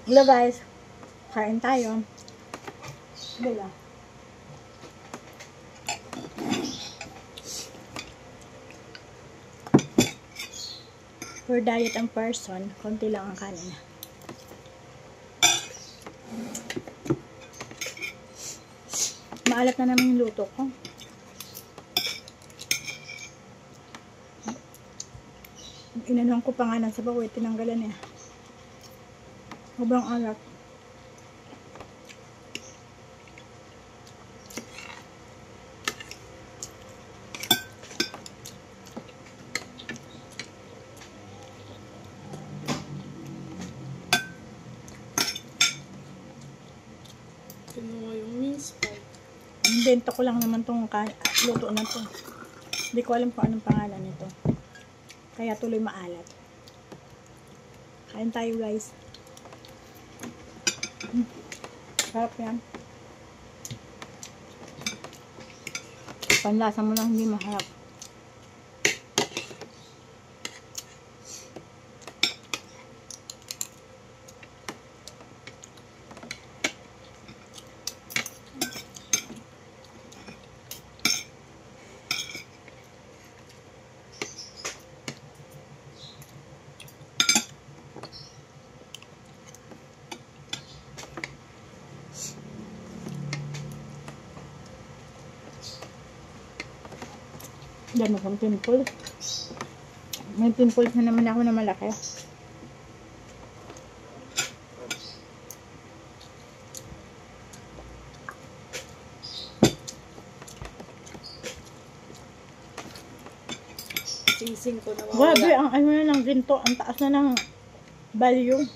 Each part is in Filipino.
Hello guys, kain tayo. Bila. For diet ang person, konti lang ang kanin. Maalat na naman yung luto ko. Inanuhan ko pa nga ng sabaw, tinanggalan eh. Sobrang alat. Kinuha yung mince pie. Invento ko lang naman tong luto na to. Hindi ko alam kung anong pangalan nito. Kaya tuloy maalat. Kain tayo guys. Sarap yan. Panlasa mo lang hindi maharap. Dami kong pimple. May pimples na naman ako na malaki. Sing-sing ko na Grabe, ang ano na ng ginto. Ang taas na ng value.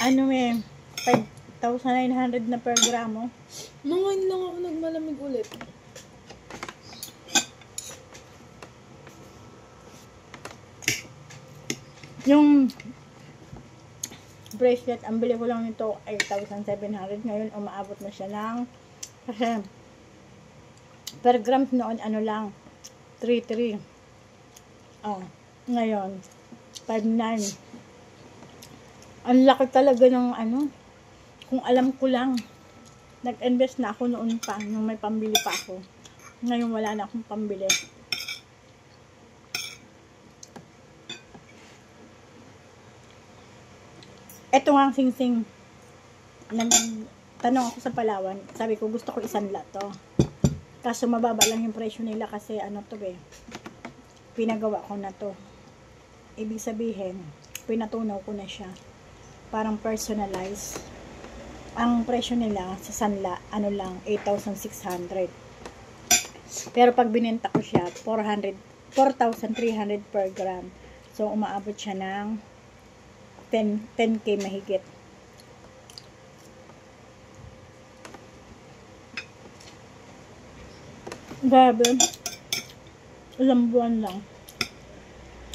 Ano eh, 5,900 na per gramo. Ngayon lang ako nagmalamig ulit. Yung bracelet, ang bili ko lang nito 8,700. Ngayon, umaabot na siya ng, kasi per grams noon, ano lang, 3,300. Oh, ngayon, 5,900. Ang laki talaga ng ano, kung alam ko lang, nag-invest na ako noon pa, nung may pambili pa ako. Ngayon, wala na akong pambili. Ito nga ang sing-sing. Tanong ako sa Palawan. Sabi ko, gusto ko isanla to. Kaso mababa lang yung presyo nila kasi ano to eh. Pinagawa ko na to. Ibig sabihin, pinatunaw ko na siya. Parang personalized. Ang presyo nila sa sanla, ano lang, 8,600. Pero pag binenta ko siya, 4,300 per gram. So, umaabot siya ng 10K mahigit. Grabe. Ilang buwan lang.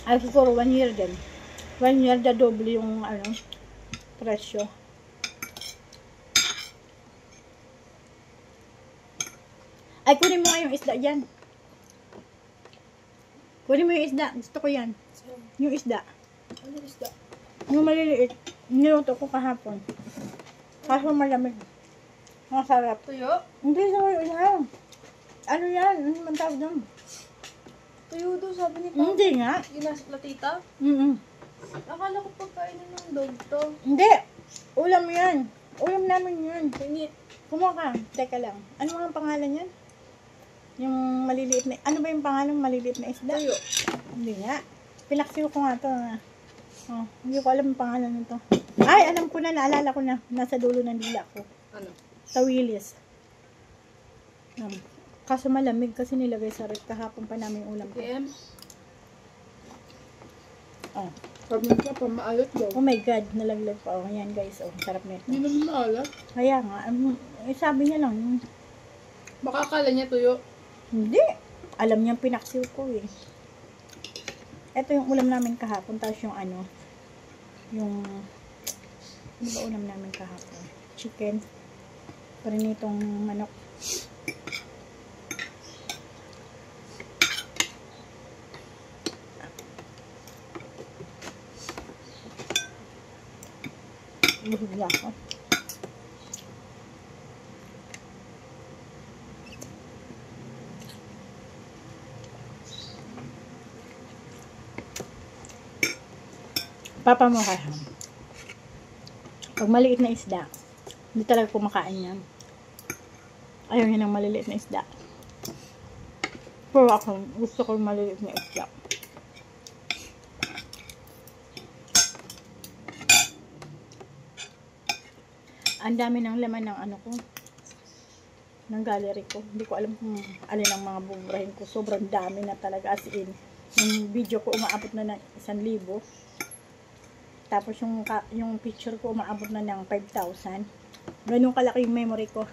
Ay, siguro 1 year din. 1 year na doble yung ano, presyo. Ay, kunin mo nga yung isda dyan. Kunin mo yung isda. Gusto ko yan. Yung isda. Ano isda? Yung maliliit. Niluto ko kahapon. Kaso malamig. Masarap. Tuyo? Hindi sa yan. Ano yan? Ano man tawag doon? Tuyo daw, sabi ni Papa. Hindi nga. Yung nasa platita? Akala ko pagkainin ng dog to. Hindi. Ulam yan. Ulam namin yun. Hindi. Kumuha ka. Teka lang. Ano ang pangalan yan? Yung maliliit na... Ano ba yung pangalan ng maliliit na isda? Tuyo. Hindi nga. Pinaksiw ko nga to. Oh, hindi ko alam yung pangalan nito. Ay, alam ko na. Naalala ko na. Nasa dulo ng dila ko. Ano? Tawilis. Kaso malamig kasi nilagay sa ref. Kahapon pa namin ulam ko. PM? Oh. Sabi niya pa, maalat daw. Oh my God. Nalaglag pa. Oh, ayan guys. Oh, sarap nito. Hindi naman maalat. Kaya nga. Sabi niya lang. Baka akala niya tuyo. Hindi. Alam niya pinaksiw ko eh. Ito yung ulam namin kahapon. Tapos yung ano. Yung... Ano ba ulam namin kahapon? Chicken. Parinitong manok. Busog na ako. Papa mo kaya. Pag maliit na isda, hindi talaga kumakain yan. Ayaw niya ng maliliit na isda. Pero ako, gusto ko yung maliliit na isda. Ang dami ng laman ng ano ko, ng gallery ko. Hindi ko alam kung alin ang mga buburahin ko. Sobrang dami na talaga, as in. Yung video ko umaabot na ng 1,000. Tapos yung picture ko umaabot na ng 5,000. Ganun kalaki yung memory ko.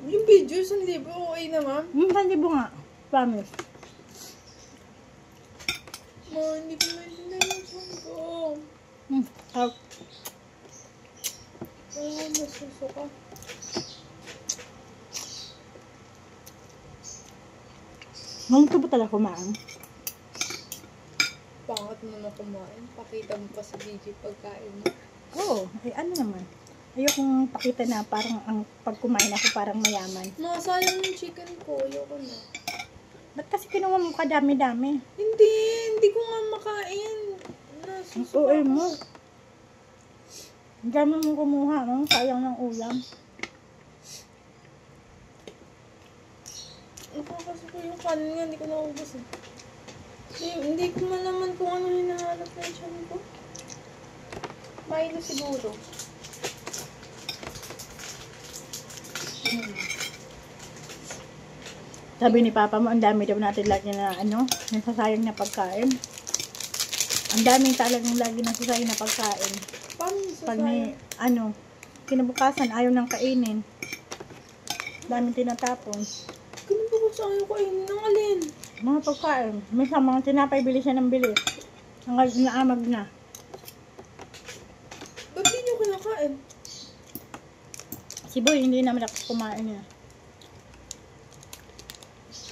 Yung video, 1,000, okay na ma'am? 1,000 nga. Promise. Ma, hindi ko maintindihan yung song ko. Out. Ay, nasusuka. Ngayon ka ba talaga kumain? Pangat mo na kumain. Pakita mo pa sa video pagkain mo. Oo. Eh ano naman. Ayokong pakita na parang ang pag kumain ako parang mayaman. Ma, sayang yung chicken ko. Ayoko na. Ba't kasi kinuha mo kadami-dami? Hindi ko nga makain. Nasusuka Oo, ako. mo. Ang dami mo kumuha, no? Sayang ng ulam. Nakakasuko yung kanin nga. Hindi ko naubos eh. Hindi ko malaman kung ano hinahanap na yung tiyan ko. Milo siguro. Sabi ni Papa mo, ang dami daw natin lagi na ano, nasasayang na pagkain. Ang daming talagang lagi nasasayang na pagkain. Paano Pag sasayang? may, ano, kinabukasan, ayaw nang kainin. Daming tinatapon. Ganun ba ko sa ayaw ko ayun ng alin? Mga pagkain. Minsan mga tinapay, bili siya ng bili. Hanggang naamag na. Ba't di nyo kinakain? Si Boy, hindi naman ako kumain niya.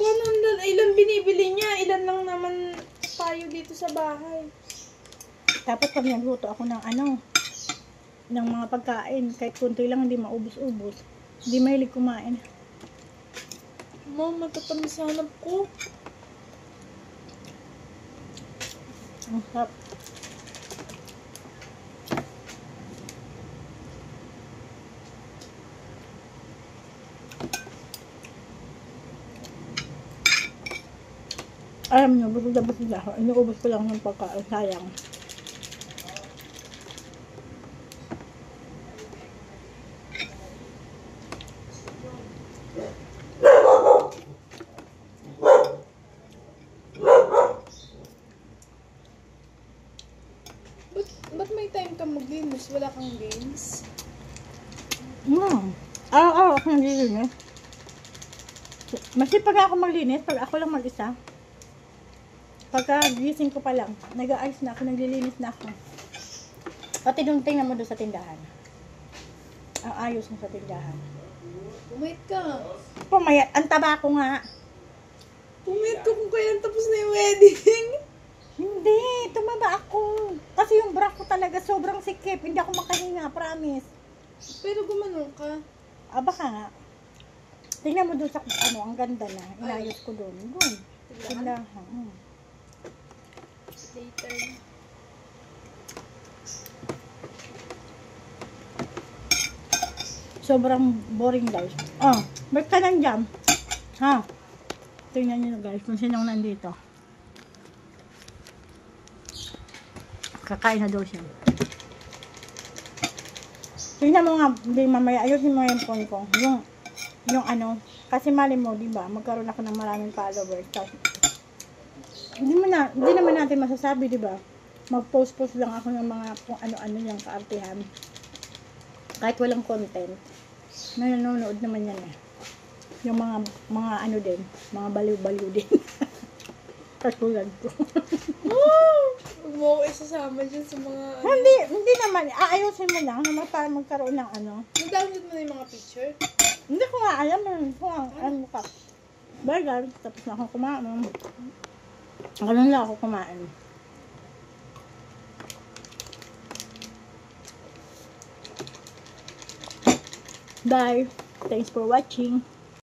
Paano ilan binibili niya? Ilan lang naman tayo dito sa bahay. Tapos pag nagluto ako ng ano, ng mga pagkain, kahit kunti lang, hindi maubos-ubos. Hindi mahilig kumain. Mom, matatamis hanap ko. Ang sarap. Alam nyo, busog na busog ako. Inuubos ko lang ng pagkain. Sayang. Ba't may time ka maglinis? Wala kang games? Araw-araw ako naglilinis. Masipag ako maglinis pag ako lang mag-isa. Pagka gising ko pa lang, nag-aayos na ako, naglilinis na ako. Pati nung tingnan mo doon sa tindahan. Ang ayos mo sa tindahan. Pumayat ka. Pumayat, ang taba ko nga. Pumayat ka kung kailan tapos na yung wedding. Hindi, tumaba ako. Kasi yung bra ko talaga sobrang sikip. Hindi ako makahinga, promise. Pero gumanong ka. Baka nga. Tingnan mo doon sa ano, ang ganda na. Inayos ko doon. Doon. Tindahan. Later. Sobrang boring guys. Ba't ka nandiyan? Ha? Tingnan nyo guys kung sinong nandito. Kakain na daw siya. Tingnan mo nga, hindi mamaya, ayusin mo yung phone ko. Yung ano, kasi mali mo, di ba? Magkaroon ako ng maraming followers. Tapos, hindi naman natin masasabi, di ba? Mag-post lang ako ng mga kung ano-ano yung kaartihan. Kahit walang content. Nanonood naman yan eh. Yung mga ano din, mga baliw-baliw din. Katulad ko. Huwag mo ako isasama dyan sa mga ano. Hindi naman. Aayusin mo lang naman para magkaroon ng ano. Nag-download mo na yung mga picture? Hindi ko nga alam kung ano ka. Burger, tapos na ako kumain. Ganun lang ako kumain. Bye. Thanks for watching.